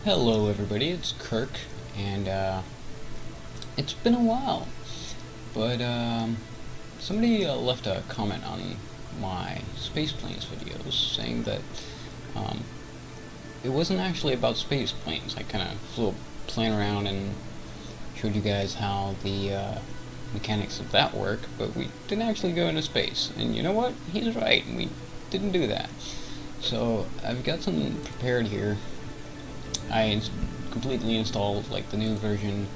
Hello everybody, it's Kirk, and it's been a while, but somebody left a comment on my Space Planes videos saying that it wasn't actually about space planes. I kind of flew a plane around and showed you guys how the mechanics of that work, but we didn't actually go into space. And you know what? He's right, we didn't do that. So I've got something prepared here. I completely installed like the new version,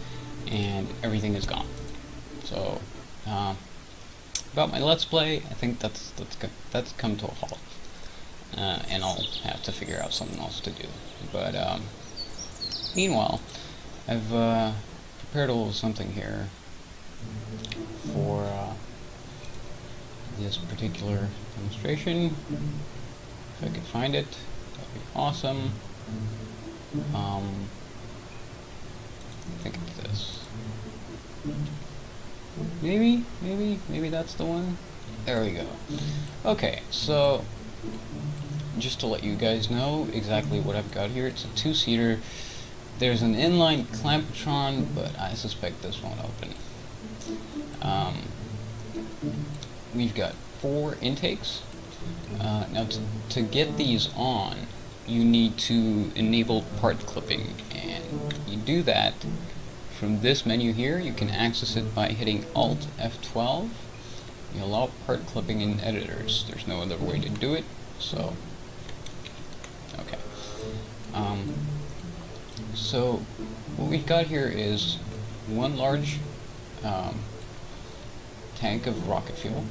and everything is gone. So about my Let's Play, I think that's come to a halt, and I'll have to figure out something else to do. But meanwhile, I've prepared a little something here for this particular demonstration. If I could find it, that'd be awesome. I think it's this. Maybe that's the one. There we go. Okay, so just to let you guys know exactly what I've got here, it's a two-seater. There's an inline clampetron, but I suspect this won't open. We've got 4 intakes. Now to get these on, you need to enable part clipping, and you do that from this menu here. You can access it by hitting Alt F12. You allow part clipping in editors. There's no other way to do it, so okay. So what we've got here is one large tank of rocket fuel,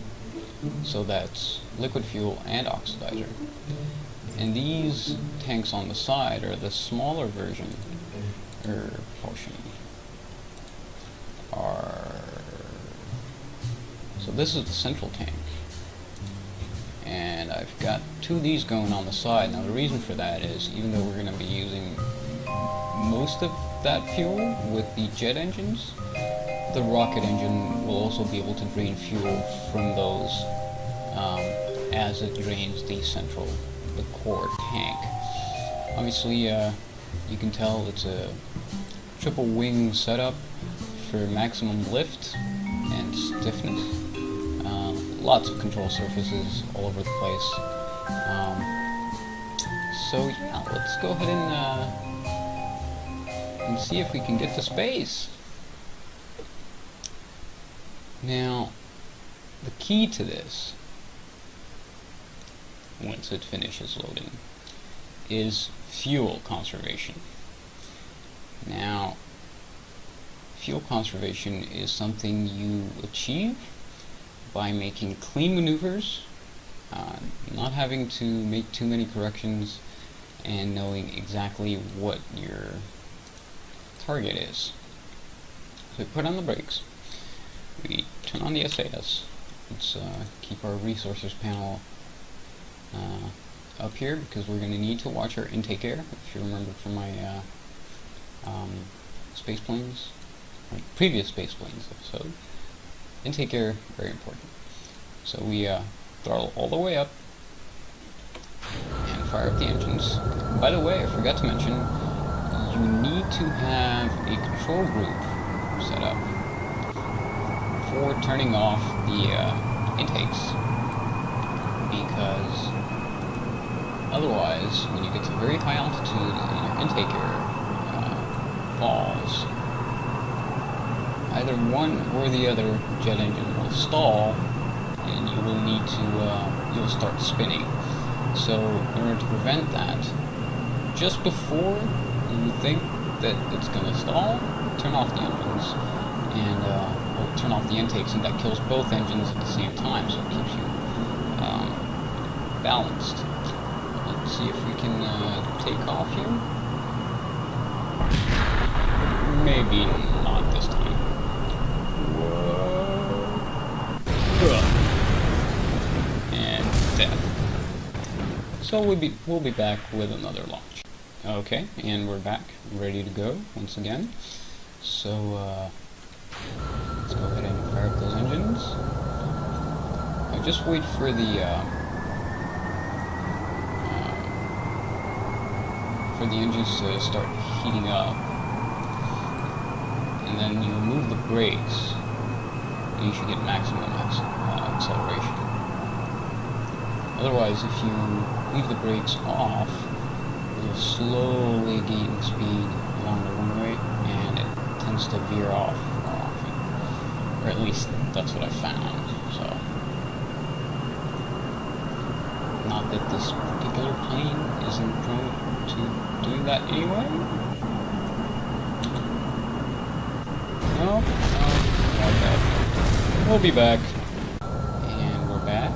so that's liquid fuel and oxidizer. And these tanks on the side are the smaller version, propulsion. So this is the central tank. And I've got 2 of these going on the side. Now the reason for that is, even though we're going to be using most of that fuel with the jet engines, the rocket engine will also be able to drain fuel from those as it drains the core tank. Obviously, you can tell it's a triple wing setup for maximum lift and stiffness. Lots of control surfaces all over the place. So yeah, let's go ahead and see if we can get to space. Now, the key to this, once it finishes loading, is fuel conservation. Now, fuel conservation is something you achieve by making clean maneuvers, not having to make too many corrections, and knowing exactly what your target is. So we put on the brakes, we turn on the SAS, let's keep our resources panel up here, because we're going to need to watch our intake air. If you remember from my space planes, or previous space planes episode, intake air, very important. So we throttle all the way up and fire up the engines. By the way, I forgot to mention, you need to have a control group set up for turning off the intakes, because otherwise, when you get to very high altitude and your intake air falls, either one or the other jet engine will stall, and you will need to, you'll start spinning. So in order to prevent that, just before you think that it's going to stall, turn off the engines, and turn off the intakes, and that kills both engines at the same time, so it keeps you balanced. Let's see if we can take off here. Maybe not this time. And death. So we'll be back with another launch. Okay, and we're back, ready to go once again. So let's go ahead and fire up those engines. Now just wait for the for the engines to start heating up, and then you remove the brakes, and you should get maximum acceleration. Otherwise, if you leave the brakes off, you'll slowly gain speed along the runway, and it tends to veer off more often. Or at least that's what I found. So, not that this particular plane isn't prone to doing that anyway. No, okay. We'll be back. And we're back.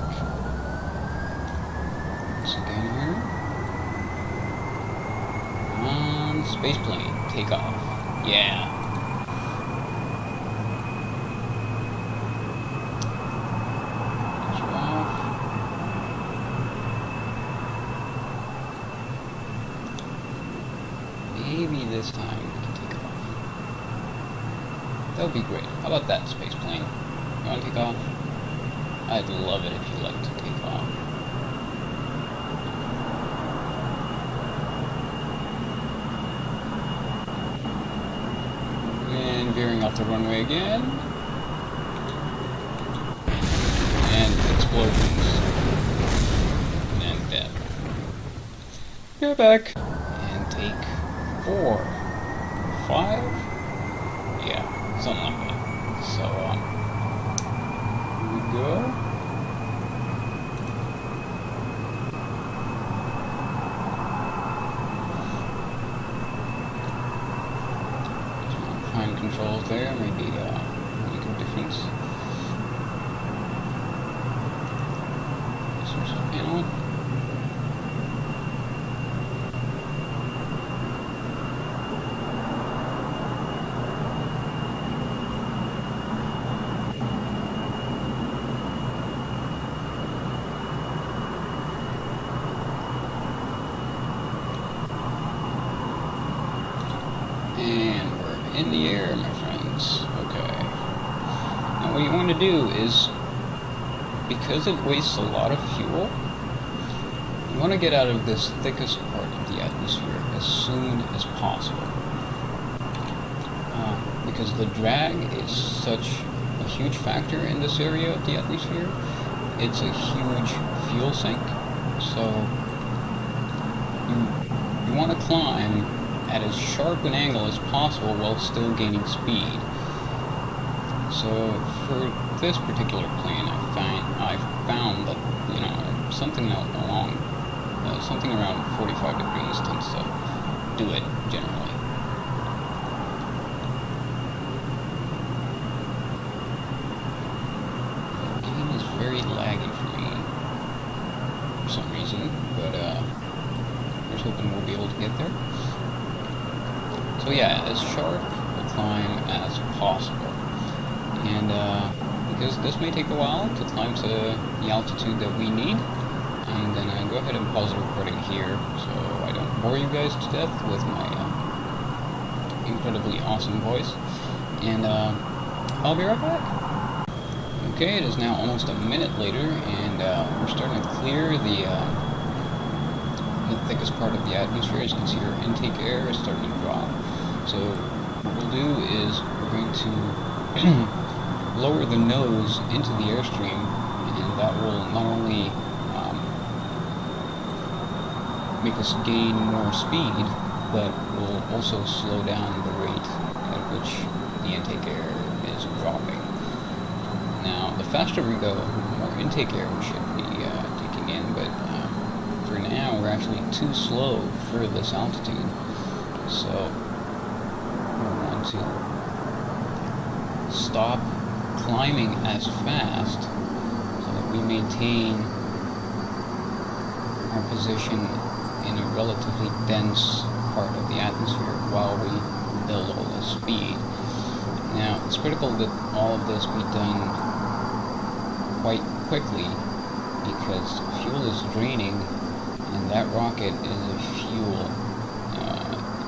Once again here. Space plane, take off. Yeah. Maybe this time we can take off. That would be great. How about that, space plane? You want to take off? I'd love it if you like to take off. And veering off the runway again. And explosions. And death. You're back. And take 4, 5, yeah, something like that. So, here we go. Fine controls there, maybe make a difference. Source panel. And we're in the air, my friends. Okay. Now what you want to do is, because it wastes a lot of fuel, you want to get out of this thickest part of the atmosphere as soon as possible. Because the drag is such a huge factor in this area of the atmosphere. It's a huge fuel sink. So you want to climb at as sharp an angle as possible while still gaining speed. So for this particular plane, I found that, you know, something around 45 degrees tends to do it generally. The game is very laggy for me for some reason, but I was hoping we'll be able to get there. So yeah, as sharp a climb as possible. And because this may take a while to climb to the altitude that we need, I'm gonna go ahead and pause the recording here so I don't bore you guys to death with my incredibly awesome voice. And I'll be right back. Okay, it is now almost a minute later, and we're starting to clear the thickest part of the atmosphere. As you can see, our intake air is starting to drop. So what we'll do is we're going to lower the nose into the airstream, and that will not only make us gain more speed, but will also slow down the rate at which the intake air is dropping. Now, the faster we go, the more intake air we should be taking in, but for now we're actually too slow for this altitude. So we want to stop climbing as fast so that we maintain our position in a relatively dense part of the atmosphere while we build all this speed. Now, it's critical that all of this be done quite quickly because fuel is draining, and that rocket is a fuel.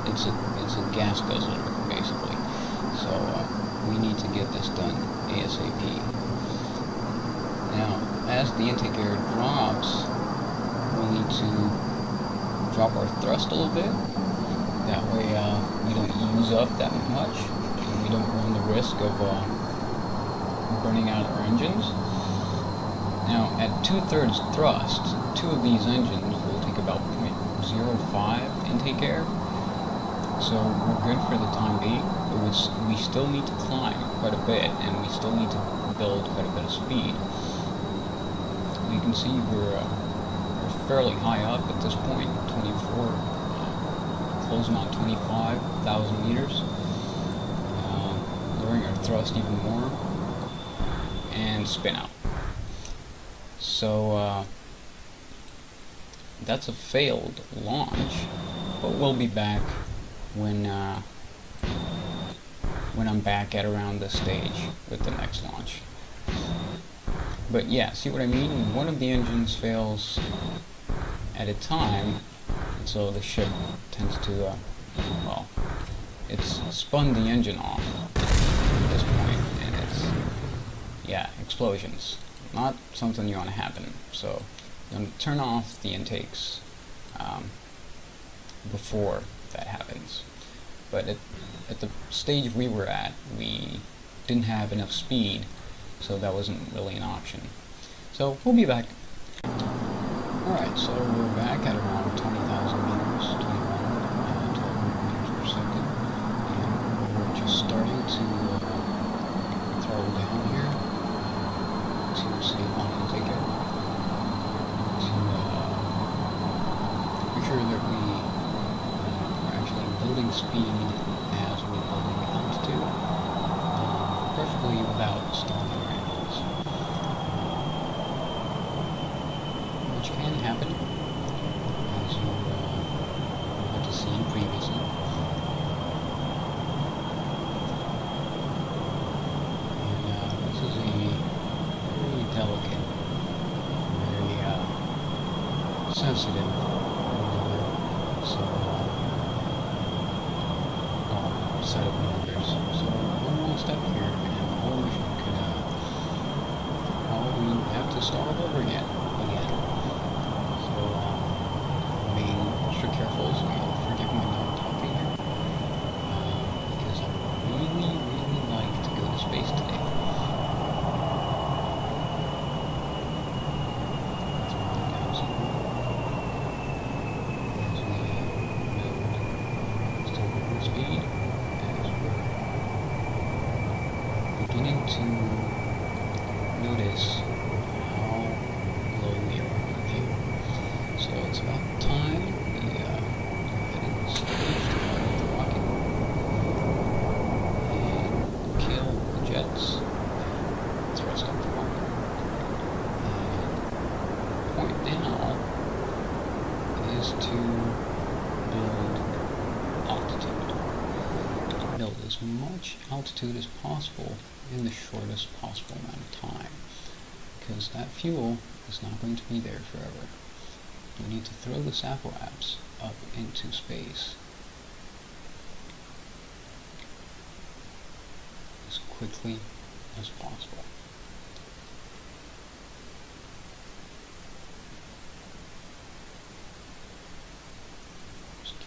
It's a gas guzzler, basically. So we need to get this done ASAP. Now, as the intake air drops, we'll need to drop our thrust a little bit use up that much, and we don't run the risk of burning out our engines. Now, at 2/3 thrust, two of these engines will take about 0.05 intake air, so we're good for the time being, but we still need to climb quite a bit, and we still need to build quite a bit of speed. You can see we're fairly high up at this point, 24, closing on 25,000 meters, lowering our thrust even more, and spin out. So that's a failed launch, but we'll be back when I'm back at around this stage with the next launch. But yeah, see what I mean? One of the engines fails at a time, and so the ship tends to, well, it's spun the engine off at this point, and it's, yeah, explosions. Not something you want to happen. So you want to turn off the intakes before that happens. But at the stage we were at, we didn't have enough speed, so that wasn't really an option. So we'll be back. Alright, so we're back at around 20,000 meters, 12 meters per second, and we're just starting to throttle down here to see how long it'll take it to make sure that we are actually building speed as we're building altitude, preferably without stalling our engines, which can happen, as you had to see previously. And this is a very delicate, very sensitive maneuver, so set of maneuvers. So one more step here, and the whole mission could, we have to start all over again. So being extra careful, so forgive my non-talking here, because I really, really like to go to space today. Speed as we're beginning to notice how low we are on fuel. So it's about time we go ahead and stage to fire the rocket and kill the jets and thrust up the rocket. And the point now is to build altitude. Build as much altitude as possible in the shortest possible amount of time, because that fuel is not going to be there forever. We need to throw this apparatus up into space as quickly as possible.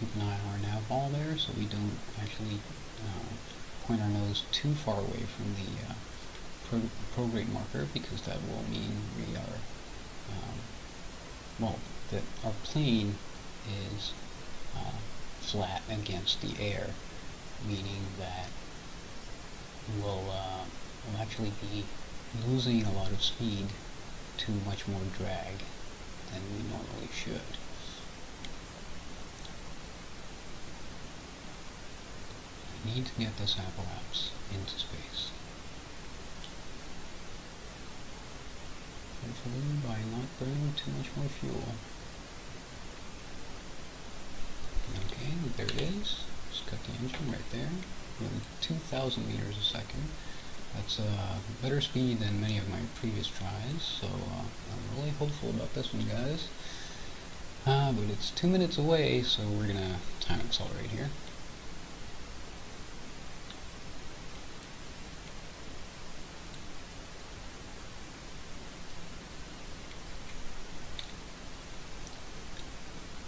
Keep an eye on our nav ball there, so we don't actually point our nose too far away from the prograde marker, because that will mean we are, well, that our plane is flat against the air, meaning that we'll actually be losing a lot of speed to much more drag than we normally should. We need to get this apparatus into space. Hopefully by not burning too much more fuel. Okay, there it is. Just cut the engine right there. Nearly 2,000 meters a second. That's better speed than many of my previous tries, so I'm really hopeful about this one, guys. But it's 2 minutes away, so we're gonna time accelerate here.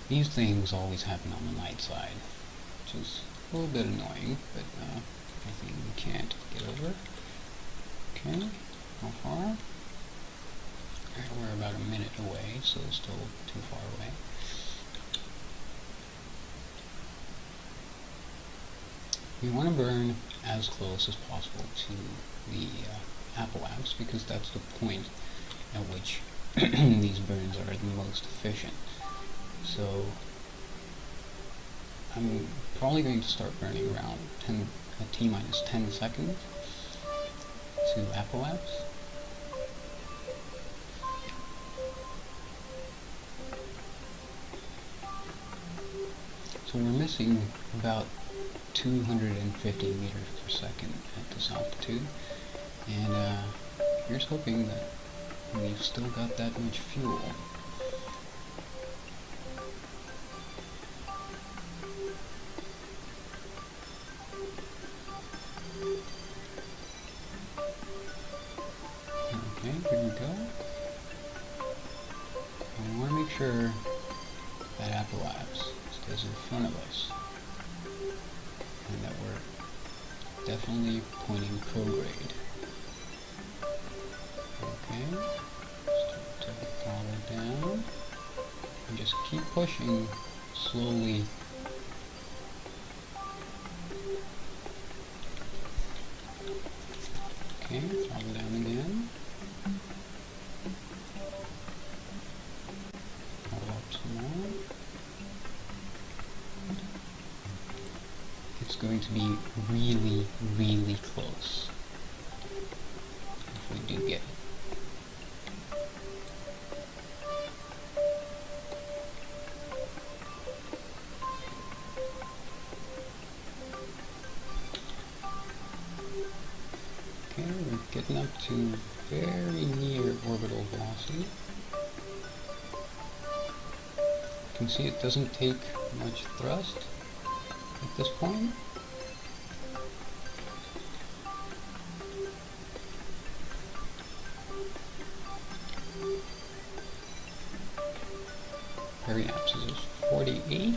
These things always happen on the night side, which is A little bit annoying, but nothing we can't get over. Okay, how far? Alright, we're about a minute away, so still too far away. We want to burn as close as possible to the apoapse, because that's the point at which these burns are the most efficient. So I'm probably going to start burning around T-minus 10 seconds to apoapse. So we're missing about 250 meters per second at this altitude, and here's hoping that we've still got that much fuel. Okay, here we go. I want to make sure that apoapse stays in front of us, and that we're definitely pointing prograde. Okay, start to throttle down, and just keep pushing slowly. Okay, throttle down again. Throttle up some more. It's going to be really, really close if we do get it. Okay, we're getting up to very near orbital velocity. You can see it doesn't take much thrust at this point. Periapsis is 48.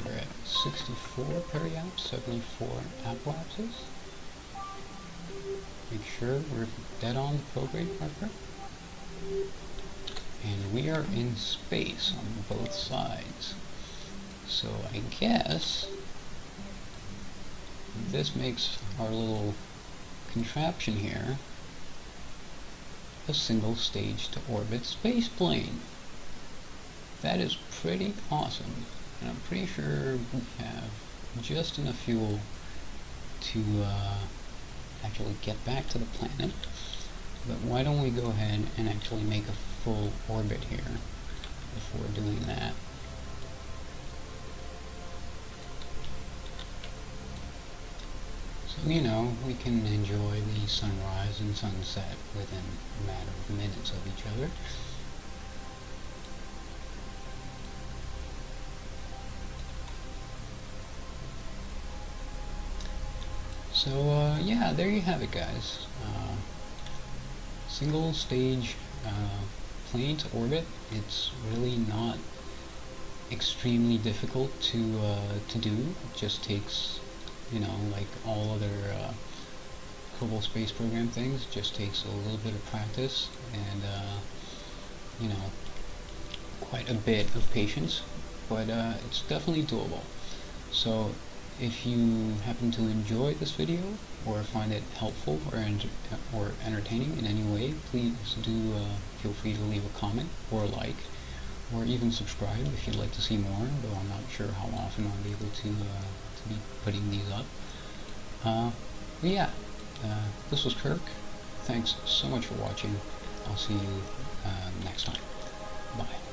We're at 64 periapse, 74 apoapses. Make sure we're dead on the prograde marker. And we are in space on both sides. So I guess this makes our little contraption here a single stage to orbit space plane. That is pretty awesome. And I'm pretty sure we have just enough fuel to actually get back to the planet. But why don't we go ahead and actually make a full orbit here before doing that. So, you know, we can enjoy the sunrise and sunset within a matter of minutes of each other. So, yeah, there you have it, guys. Single stage plane to orbit. It's really not extremely difficult to do. It just takes, you know, like all other Kerbal space program things, just takes a little bit of practice and you know, quite a bit of patience, but it's definitely doable. So if you happen to enjoy this video or find it helpful or entertaining in any way, please do feel free to leave a comment or a like, or even subscribe if you'd like to see more, though I'm not sure how often I'll be able to be putting these up. But yeah, this was Kirk. Thanks so much for watching. I'll see you next time. Bye.